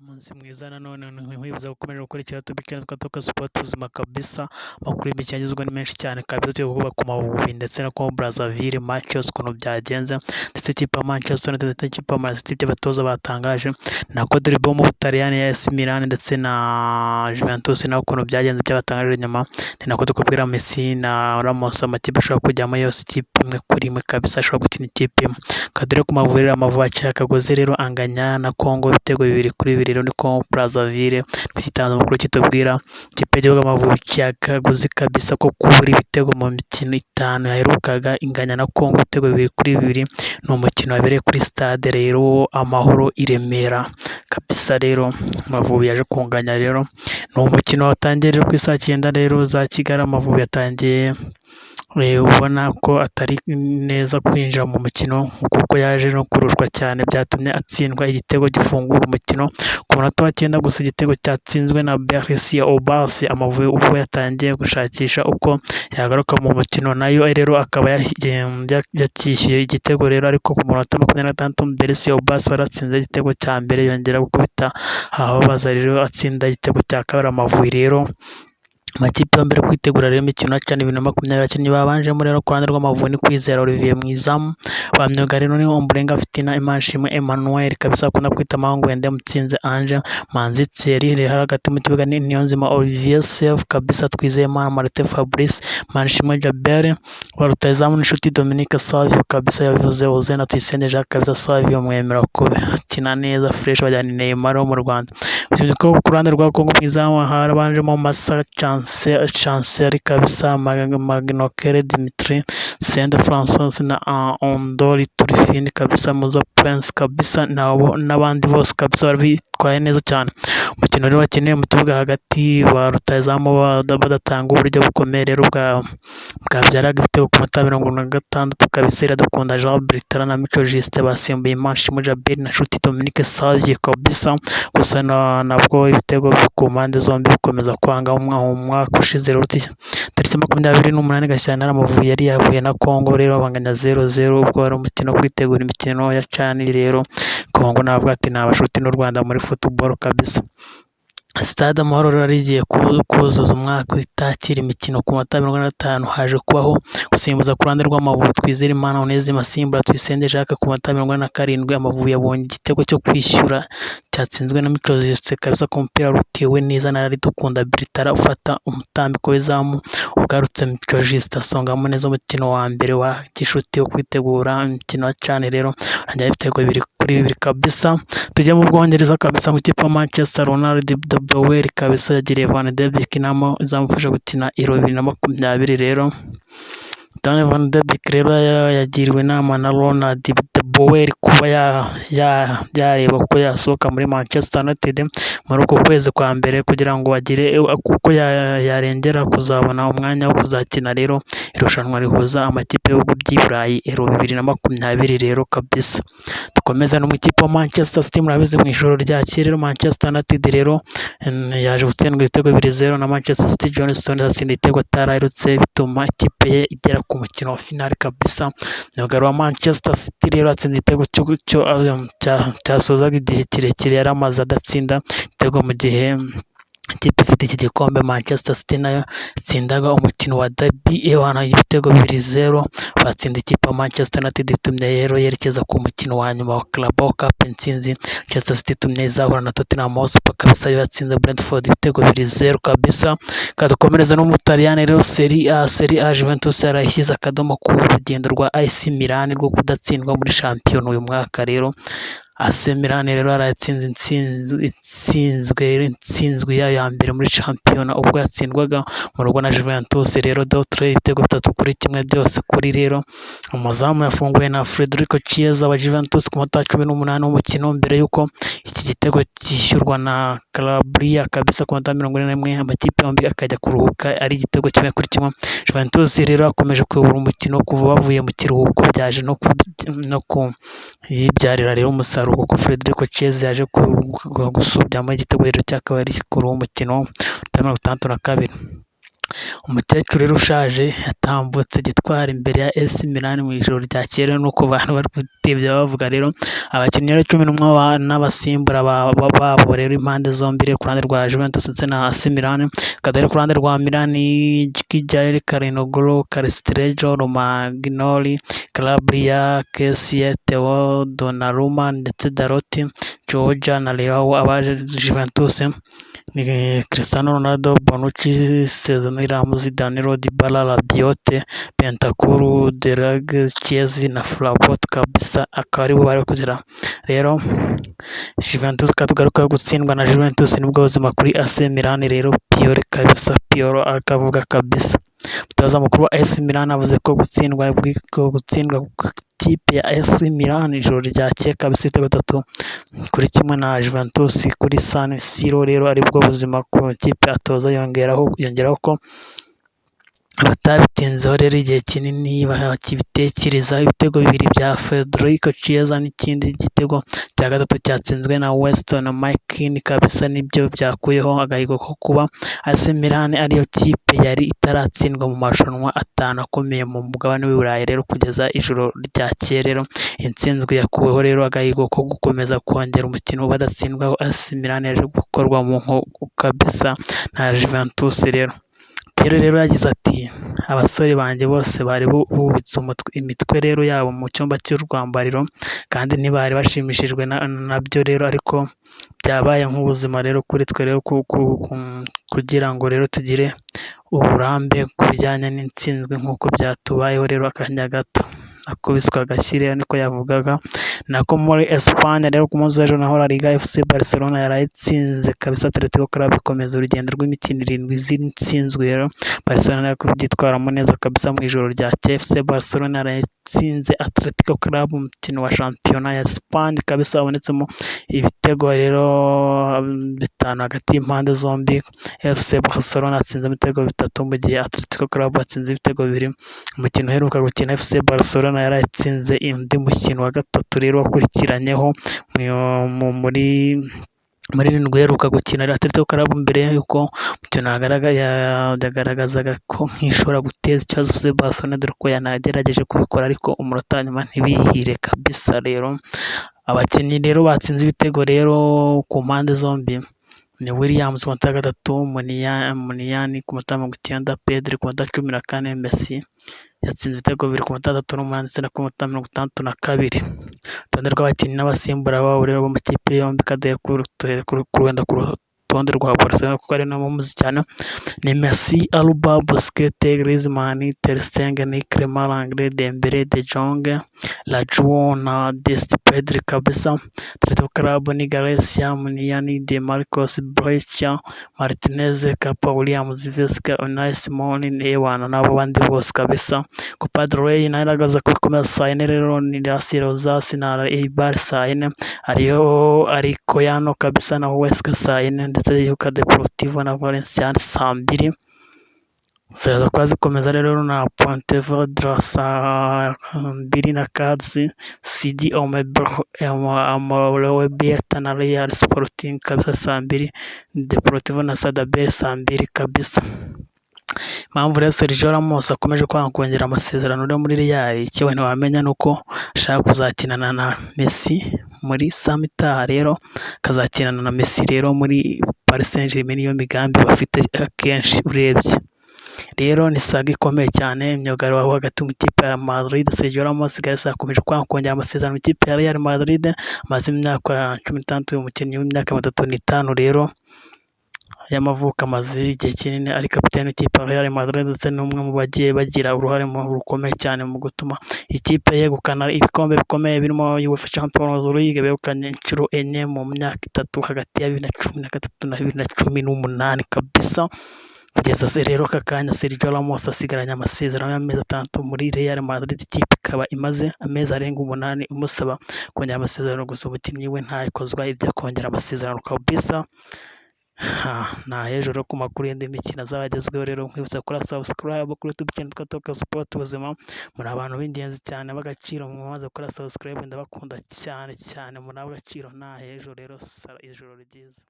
Umunsi mwiza nanone nkwibuza gukomeza gukurikira tubikira twatoka sport ubuzima kabisa amakuru y'imikino agezweho ni menshi cyane kabisa turi kuvuga ku Mavubi ndetse no ku Brazzaville match yose ukuntu byagenze ndetse ikipe ya Manchester United ndetse n'ikipe ya Man City ibyo abatoza batangaje na Code Libo mu Butaliyani ya AS Milan ndetse na Juventus naho ukuntu byagenze byabatangaje nyuma ni nako tukubwira Messi na Ramos amakipe ashobora kujyamo yose ikipe imwe kuri imwe kabisa ashobora gukina ikipe imwe kadire ku Mavubi Amavubi akagoze rero anganya na Congo ibitego 2-2 rero niko Brazzaville bitanze amakuru kitubwira ikipe y'igihugu Amavubi cyakaguze kabisa ko kubura ibitego mu mikino 5 yaherukaga inganya na Congo ibitego 2-2 ni umukino wabereye kuri stade rero Amahoro i Remera kabisa rero Amavubi yaje kunganya rero ni umukino watangiye rero ku saa 9 rero za Kigali Amavubi yatangiye ubona ko atari neza kwinjira mu mukino kuko yaje no kurushwa cyane byatumye atsindwa igitego gifungura umukino ku munota wa 9 gusa igitego cyatsinzwe na Bercia Obasi Amavubi ubwo yatangiye gushakisha uko yagaruka mu mukino nayo rero akaba yakishyuye igitego rero ariko ku munota 26 Bercia Obasi waratsinze igitego cya mbere yongera gukubita ahabaza rero atsinda igitego cya kabiri Amavubi rero amakipe yambere kwitegura rero imikino ya CHAN 2020 abakinnyi babanjemo rero ku ruhande rw'Amavubi ni Kwizera Olivier Mwizamu wa myuga rero ni Ombolenga Fitina Imanishimwe Emmanuel kabisa akunda kwita Mangwende Mutsinze Ange Manzi Thierry rero hagati mu kibuga ni Niyonzima Olivier Sefu kabisa Twizeyimana Martin Fabrice Manishimwe Jabel wa rutahizamu n'inshuti Dominique Savio kabisa yabivuze Ozena Tuyisenge Jacques kabisa Savio mwemera ko kina neza fresh bajyana Neymar wo mu Rwanda ku ruhande rwa Congo Mwizamu harabanjemo Massa Chancel kabisa Magnokere Dimitri Sende François na Ondoli Turifini kabisa Muzo Prince kabisa n'abandi bose kabisa bitwaye neza cyane umukino rero wakeneye mu kibuga hagati wa rutahizamu badatanga uburyo bukomeye rero bwabyaraga ibitego ku mata 56 kabisa Iradukunda Jean Bertrand na Mico Justin basimbuye Manishimwe Jabel na Nshuti Dominique Savio kabisa gusa nabwo ibitego ku mpande zombi bikomeza kwanga umwaka ushize rero tariki 28 Gashyantare Amavubi yari yahuye na Congo rero banganya 0-0 ubwo wari umukino kwitegura imikino ya CHAN rero Congo navuga ati nabashuti n'u Rwanda muri football kabisa Stade Amahoro rero rigiye kuzuza umwaka itakira imikino ku mata 55 haje kubaho gusimbuza ku ruhande rw'Amavubi Twizeyimana Onezima Simba Tuyisenge Jacques ku mata 47 Amavubi yabonye igitego cyo kwishyura cyatsinzwe na Mico Justin kabisa ku mupira rutewe neza na Iradukunda Bertrand ufata umutambiko w'izamu ugarutse Mico Justin asongamo neza umukino wa mbere wa gishuti wo kwitegura imikino ya CHAN rero anjya ibitego 2-2 kabisa tujya mu Bwongereza kabisa mu kipe ya Manchester Ronald Bower kabisa yagiriye Van de Beek inama izamufasha gukina Euro 2020 rero Van de Beek rero yagiriwe inama na Ronald Bower kuba yareba uko yasohoka muri Manchester United muri uko kwezi kwa mbere kugira ngo agire kuko yarengera kuzabona umwanya wo kuzakina rero irushanwa rihuza amakipe y'ibihugu by'Iburayi Euro 2020 rero kabisa dukomeza no mu kipe ya Manchester City murabizi mu ijoro ryakeye rero Manchester United rero yaje gutsindwa ibitego 2-0 na Manchester City John Stones atsinda igitego atarahirutse bituma ikipe ye igera ku mukino wa finale kabisa myugariro wa Manchester City rero atsinda igitego cyasozaga igihe kirekire yari amaze adatsinda igitego mu gihe ikipe ifite iki gikombe Manchester City nayo itsindaga umukino wa derby ewana ibitego 2-0 batsinda ikipe ya Manchester United bitumye rero yerekeza ku mukino wa nyuma wa Carabao Cup intsinzi Manchester City itumye izahura na Tottenham Hotspur kabisa yatsinze Brentford ibitego 2-0 kabisa kadukomereza no mu Butaliyani rero Serie A Juventus yarashyize akadomo ku rugendo rwa AC Milan rwo kudatsindwa muri champion uyu mwaka rero AC Milan rero intsinzwe ya mbere muri champion ubwo yatsindwaga mu rugo na Juventus rero Doutre ibitego 3-1 byose kuri rero umuzamu yafunguye na Federico Chiesa wa Juventus ku mata 18 w'umukino mbere yuko iki gitego cyishyurwa na Calabria kabisa ku mata 41 amakipe yombi akajya kuruhuka ari igitego 1-1 Juventus rero akomeje kuyobora umukino kuva bavuye mu kiruhuko byaje no ku yibyarira rero umusaruro kuko Federico Chiesa yaje gusubyamo igitego cya kabiri kuri uwo mukino 62 umukecuru rero ushaje yatambutse gitwara imbere ya AC Milan mu ijoro ryakeye nuko abantu bari gutebya bavuga rero abakinnyi rero 11 n'abasimbura babo rero impande zombi rero ku ruhande rwa Juventus ndetse na AC Milan kadere ku ruhande rwa Milan Giuliano Calhanoglu Castillejo Romagnoli Calabria Kessie Theo Donnarumma ndetse Dalot Georgia na Leao abaje Juventus ni Cristiano Ronaldo Bonucci Cesar Ramos Danilo Dybala Rabiot Bentancur Draghi Chiesa na Flabot kabisa akaba aribo bari kugera rero Juventus katugaruka gutsindwa na Juventus nibwo buzima kuri AC Milan rero Pioli kabisa Piolo akavuga kabisa umutoza mukuru wa AC Milan avuze ko gutsindwa kipe ya AC Milan ijoro ryakeye kabisa ibitego 3-1 na Juventus kuri San Siro rero aribwo buzima ku kipe atoza yongeraho ko abatabitinzeho rero igihe kinini bakibitekereza ibitego 2 bya Federico Chiesa n'ikindi gitego cya gatatu cyatsinzwe na Weston McKennie kabisa nibyo byakuyeho agahigo ko kuba AC Milan ariyo kipe yari itaratsindwa mu marushanwa atanu akomeye mu mugabane w'Iburayi rero kugeza ijoro ryakeye rero intsinzwe yakuweho rero agahigo ko gukomeza kongera umukino badatsindwa AC Milan yaje gukorwa mu nkoko kabisa na Juventus rero rero yagize ati abasore banjye bose bari bubitse imitwe rero yabo mu cyumba cy'urwambariro kandi ntibari bashimishijwe nabyo rero ariko byabaye nk'ubuzima rero kuri twe rero kugira ngo rero tugire uburambe ku bijyanye n'intsinzwe nk'uko byatubayeho rero akanya gato akubiswa agashyire niko yavugaga nako muri Espagne rero ku munsi w'ejo naho La Liga FC Barcelona yarayitsinze kabisa Atletico Club ikomeza urugendo rw'imikino 7 z'intsinzwe rero Barcelona yari kubyitwaramo neza kabisa mu ijoro rya FC Barcelona yarayitsinze Atletico Club umukino wa shampiyona ya Spain kabisa wabonetsemo ibitego rero 5 hagati y'impande zombi FC Barcelona atsinze ibitego 3 mu gihe Atletico Club atsinze ibitego 2 umukino uheruka gukina FC Barcelona yarayitsinze undi mukino wa gatatu rero wakurikiranyeho muri rindwi uheruka gukina Atletico Club mbere yuko umukino yagaragazaga ko nkishobora guteza ikibazo FC Barcelona dore ko yanagerageje kubikora ariko umunota nyuma ntibihire kabisa rero abakinnyi rero batsinze ibitego rero ku mpande zombi ni Williams ku munota 3 Muniani ku munota 90 Pedri ku munota 14 Messi yatsinze ibitego 2 ku munota 38 ndetse no ku munota 62 urutonde rw'abakinnyi n'abasimbura babo rero bo mu kipe yombi kadere ku rutonde rwa Barcelona kuko ari nabo muzi cyane ni Messi Alba Busquets Griezmann Ter Stegen Clement Lenglet Dembele De Jong Rabiot na Pedri kabisa Atletico Club ni Garcia Muniani De Marcos Brecha Martinez Kepa Williams Vesca Unai Simon Ewana nabo bandi bose kabisa Copa del Rey naragaza ko ikomeza saa 4 rero ni Las Rosas na Eibar saa 4 ariko yano kabisa na Huesca saa 4 ndetse yuka Deportivo na Valencia saa 2 ziraza kwa zikomeza rero na Pontevedra saa 2 na Cádiz CD Amorebieta na Real Sporting kabisa saa 2 Deportivo na Sadabe saa 2 kabisa impamvu rero Sergio Ramos akomeje kongera amasezerano rero muri Real ikiwe ntiwamenya nuko ashaka kuzakinana na Messi muri Samita rero kazakinana na Messi rero muri Paris Saint-Germain niyo migambi bafite akenshi urebye rero ni saga ikomeye cyane imyugariro waho hagati mu kipe ya Madrid Sergio Ramos gahise akomeje kongera amasezerano mu kipe ya Real Madrid amaze imyaka 16 umukinnyi w'imyaka 35 rero y'amavuko amaze igihe kinini ari kapiteni w'ikipe ya Real Madrid ndetse n'umwe mu bagiye bagira uruhare mu rukomeye cyane mu gutuma ikipe yegukana ibikombe bikomeye birimo UEFA Champions League begukanye inshuro 4 mu myaka 3 hagati ya 2013 na 2018 kabisa kugeza rero kakanya Sergio Ramos asigaranye amasezerano y'amezi 6 muri Real Madrid ikipe ikaba imaze amezi arenga 8 imusaba kongera amasezerano gusa umukinnyi we ntayikozwa ibyo kongera amasezerano kabisa na hejuru ku makuru y'indi mikino azabagezweho rero nkwibutsa kuri subscribe kuri YouTube channel Toka Sport ubuzima muri abantu b'ingenzi cyane bagaciro mumaze kuri subscribe ndabakunda cyane muri abagaciro na hejuru rero ijoro ryiza